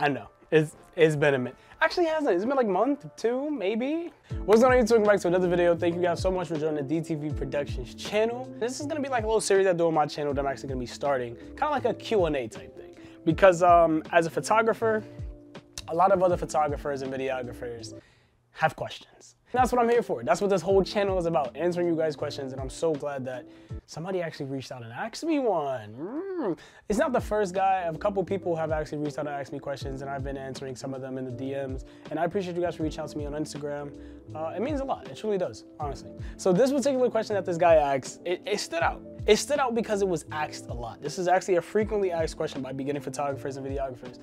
I know. It's been a minute. Actually, it hasn't. It's been like a month, 2, maybe. What's going on, YouTube? Welcome back to another video. Thank you guys so much for joining the DTV Productions channel. This is gonna be like a little series I do on my channel that I'm actually gonna be starting, kind of like a Q&A type thing. Because as a photographer, a lot of other photographers and videographers have questions. And that's what I'm here for. That's what this whole channel is about, answering you guys' questions. And I'm so glad that somebody actually reached out and asked me one. It's not the first guy. A couple people have actually reached out and asked me questions, and I've been answering some of them in the DMs. And I appreciate you guys for reaching out to me on Instagram. It means a lot. It truly does, honestly. So this particular question that this guy asked, it stood out. It stood out because it was asked a lot. This is actually a frequently asked question by beginning photographers and videographers.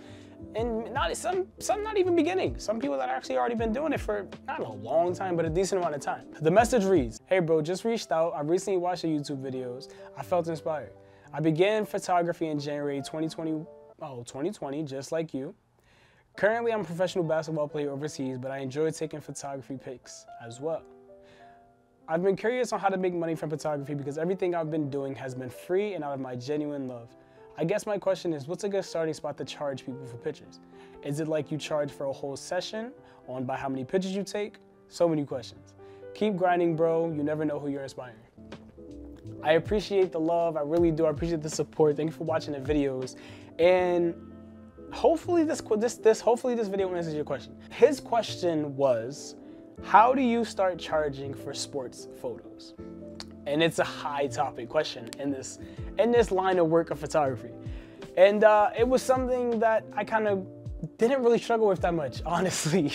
And some not even beginning. Some people that actually already been doing it for not a long time, but a decent amount of time. The message reads, "Hey bro, just reached out. I recently watched your YouTube videos. I felt inspired. I began photography in January 2020, just like you. Currently, I'm a professional basketball player overseas, but I enjoy taking photography pics as well. I've been curious on how to make money from photography because everything I've been doing has been free and out of my genuine love. I guess my question is, what's a good starting spot to charge people for pictures? Is it like you charge for a whole session on by how many pictures you take? So many questions. Keep grinding, bro. You never know who you're inspiring." I appreciate the love. I really do. I appreciate the support. Thank you for watching the videos. And hopefully this video answers your question. His question was, how do you start charging for sports photos? And it's a high topic question in this line of work of photography. And it was something that I kind of didn't really struggle with that much, honestly.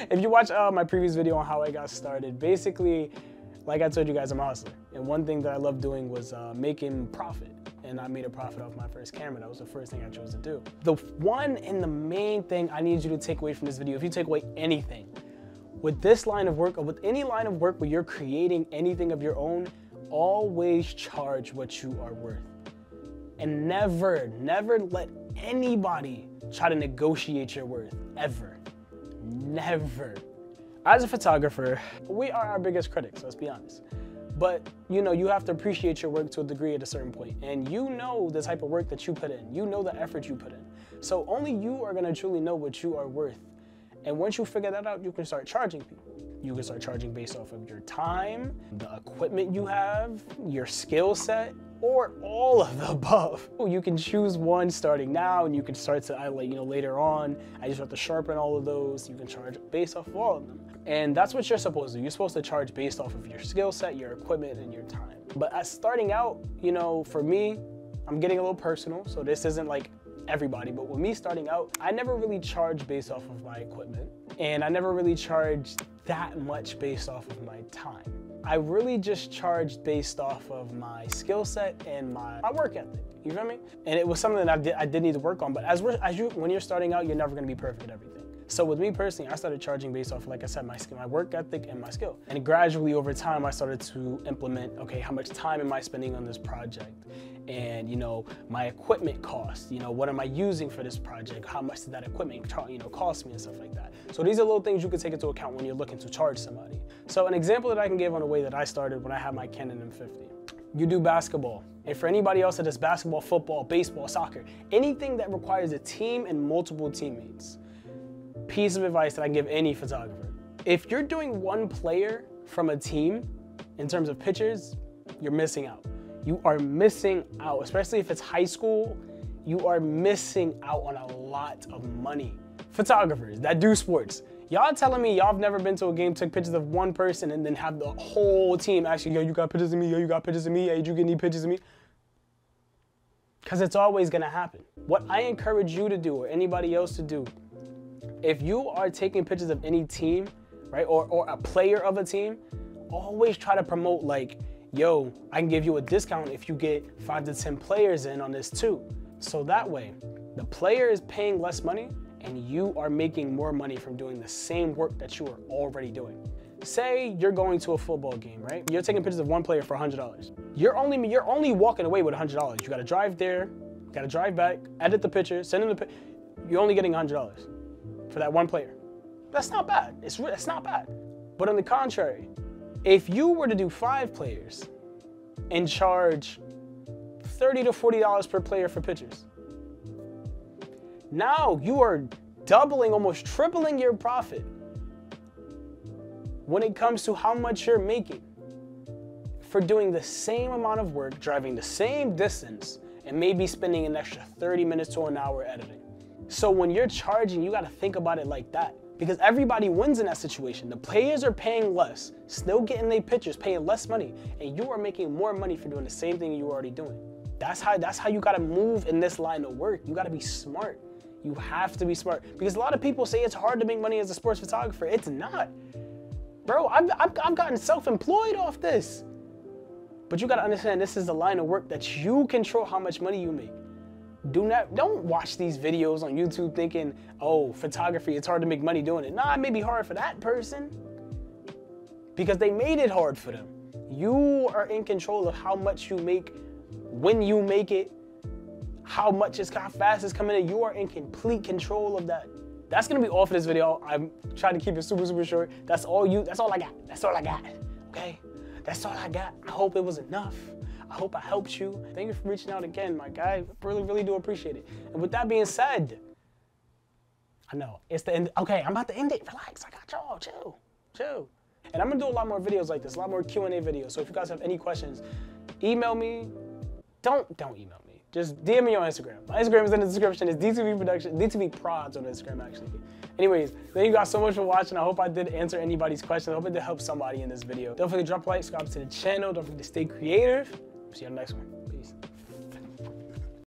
If you watch my previous video on how I got started, basically, like I told you guys, I'm a hustler. And one thing that I loved doing was making profit. And I made a profit off my first camera. That was the first thing I chose to do. The one and the main thing I need you to take away from this video, if you take away anything, with this line of work, or with any line of work where you're creating anything of your own, always charge what you are worth. And never let anybody try to negotiate your worth, ever. Never. As a photographer, we are our biggest critics, let's be honest. But you know, you have to appreciate your work to a degree at a certain point. And you know the type of work that you put in. You know the effort you put in. So only you are gonna truly know what you are worth. And once you figure that out, you can start charging people. You can start charging based off of your time, the equipment you have, your skill set, or all of the above. You can choose one starting now, and you can start to, later on, I just have to sharpen all of those. You can charge based off of all of them. And that's what you're supposed to do. You're supposed to charge based off of your skill set, your equipment, and your time. But as starting out, for me, I'm getting a little personal, so this isn't like everybody, but with me starting out, I never really charged based off of my equipment, and I never really charged that much based off of my time. I really just charged based off of my skill set and my work ethic. You feel me? And it was something that I did need to work on. But when you're starting out, you're never going to be perfect at everything. So with me personally, I started charging based off, like I said, my work ethic and my skill. And gradually over time, I started to implement, okay, how much time am I spending on this project? And, my equipment cost, what am I using for this project? How much did that equipment, cost me and stuff like that? So these are little things you can take into account when you're looking to charge somebody. So an example that I can give on the way that I started when I had my Canon M50. You do basketball. And for anybody else that does basketball, football, baseball, soccer, anything that requires a team and multiple teammates, piece of advice that I can give any photographer. If you're doing one player from a team, in terms of pictures, you're missing out. You are missing out, especially if it's high school, you are missing out on a lot of money. Photographers that do sports, y'all telling me y'all have never been to a game, took pictures of one person, and then have the whole team actually, yo, you got pictures of me, yo, you got pictures of me, hey, did you get any pictures of me? Because it's always gonna happen. What I encourage you to do, or anybody else to do, if you are taking pictures of any team, right, or a player of a team, always try to promote like, yo, I can give you a discount if you get 5 to 10 players in on this too. So that way, the player is paying less money and you are making more money from doing the same work that you are already doing. Say you're going to a football game, right? You're taking pictures of one player for $100. You're only walking away with $100. You gotta drive there, gotta drive back, edit the picture, send them the picture. You're only getting $100 for that one player. That's not bad. It's not bad. But on the contrary, if you were to do 5 players and charge $30 to $40 per player for pictures, Now you are doubling, almost tripling your profit when it comes to how much you're making for doing the same amount of work, driving the same distance, and maybe spending an extra 30 minutes to an hour editing. So when you're charging, you gotta think about it like that, because everybody wins in that situation. The players are paying less, still getting their pictures, paying less money, and you are making more money for doing the same thing you were already doing. That's how you gotta move in this line of work. You gotta be smart. You have to be smart, because a lot of people say it's hard to make money as a sports photographer. It's not. Bro, I've gotten self-employed off this. But you gotta understand, this is the line of work that you control how much money you make. Don't watch these videos on YouTube thinking, oh, photography, it's hard to make money doing it. Nah, it may be hard for that person because they made it hard for them. You are in control of how much you make, when you make it, how fast it's coming in. You are in complete control of that. That's gonna be all for this video. I'm trying to keep it super, super short. That's all I got. That's all I got, okay? That's all I got. I hope it was enough. I hope I helped you. Thank you for reaching out again, my guy. Really, really do appreciate it. And with that being said, I know, it's the end. Okay, I'm about to end it. Relax, I got y'all, chill. And I'm gonna do a lot more videos like this, a lot more Q&A videos. So if you guys have any questions, email me. Don't email me. Just DM me on Instagram. My Instagram is in the description. It's 𝑑2𝑉 on Instagram, actually. Anyways, thank you guys so much for watching. I hope I did answer anybody's questions. I hope it did help somebody in this video. Don't forget to drop a like, subscribe to the channel. Don't forget to stay creative. See you on the next one.